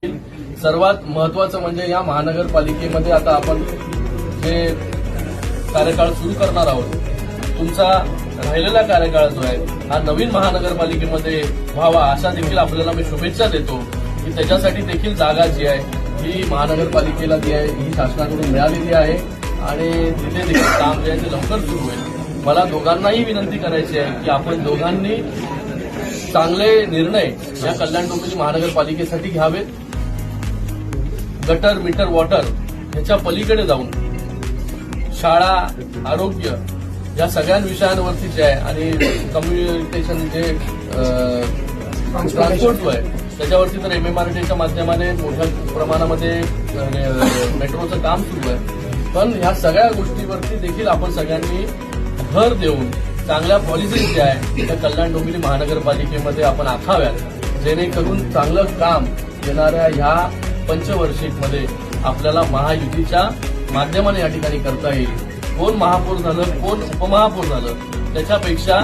सर्वात महत्वाचं म्हणजे या महानगरपालिकेमध्ये आता आपण जे कार्यकाळ सुरू करणार आहोत, तुमचा राहिलेला कार्यकाळ जो आहे हा नवीन महानगरपालिकेमध्ये व्हावा अशा देखील आपल्याला मी शुभेच्छा देतो की त्याच्यासाठी देखील जागा जी आहे ही महानगरपालिकेला जी आहे ही शासनाकडून मिळालेली आहे आणि तिथे देखील काम जे आहे ते लवकर सुरू होईल. मला दोघांनाही विनंती करायची आहे की आपण दोघांनी चांगले निर्णय या कल्याण डोंबिवली महानगरपालिकेसाठी घ्यावेत. गटर, मीटर, वॉटर ह्याच्या पलीकडे जाऊन शाळा, आरोग्य या सगळ्या विषयांवरती जे आहे आणि कम्युनिकेशन जे ट्रान्सपोर्ट जो आहे त्याच्यावरती तर MMRDच्या माध्यमाने मोठ्या प्रमाणामध्ये मेट्रोचं काम सुरू आहे. पण ह्या सगळ्या गोष्टीवरती देखील आपण सगळ्यांनी भर देऊन चांगल्या पॉलिसीज ज्या आहे त्या कल्याण डोंबिवली महानगरपालिकेमध्ये आपण आखाव्यात, जेणेकरून चांगलं काम येणाऱ्या ह्या पंचवार्षिकमध्ये आपल्याला महायुतीच्या माध्यमाने या ठिकाणी करता येईल. कोण महापौर झालं, कोण उपमहापौर झालं, त्याच्यापेक्षा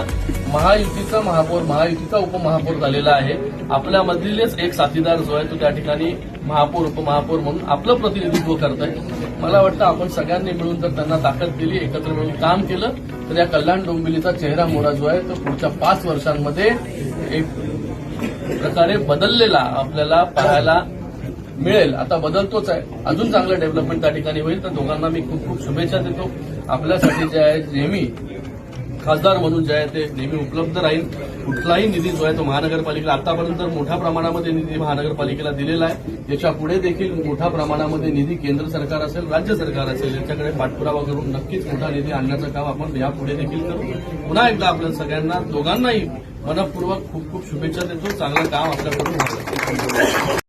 महायुतीचा महापौर, महायुतीचा उपमहापौर झालेला आहे. आपल्यामधीलच एक साथीदार जो आहे तो त्या ठिकाणी महापौर, उपमहापौर म्हणून आपलं प्रतिनिधित्व करत आहे. मला वाटतं आपण सगळ्यांनी मिळून जर त्यांना ताकद दिली, एकत्र मिळून काम केलं तर या कल्याण डोंबिवलीचा चेहरा मोहरा जो आहे तो पुढच्या 5 वर्षांमध्ये एक प्रकारे बदललेला आपल्याला पाहायला मिळेल. आता बदलतोच आहे, अजून चांगलं डेव्हलपमेंट त्या ठिकाणी होईल. तर दोघांना मी खूप खूप शुभेच्छा देतो. आपल्यासाठी जे आहे नेहमी खासदार म्हणून जे आहे ते नेहमी उपलब्ध राहील. कुठलाही निधी जो आहे तो महानगरपालिकेला आतापर्यंत मोठ्या प्रमाणामध्ये निधी महानगरपालिकेला दिलेला आहे. याच्या पुढे देखील मोठ्या प्रमाणामध्ये निधी केंद्र सरकार असेल, राज्य सरकार असेल याच्याकडे पाठपुरावा करून नक्कीच मोठा निधी आणण्याचं काम आपण यापुढे देखील करू. पुन्हा एकदा आपल्या सगळ्यांना दोघांनाही मनपूर्वक खूप खूप शुभेच्छा देतो. चांगलं काम आपल्याकडून व्हावं.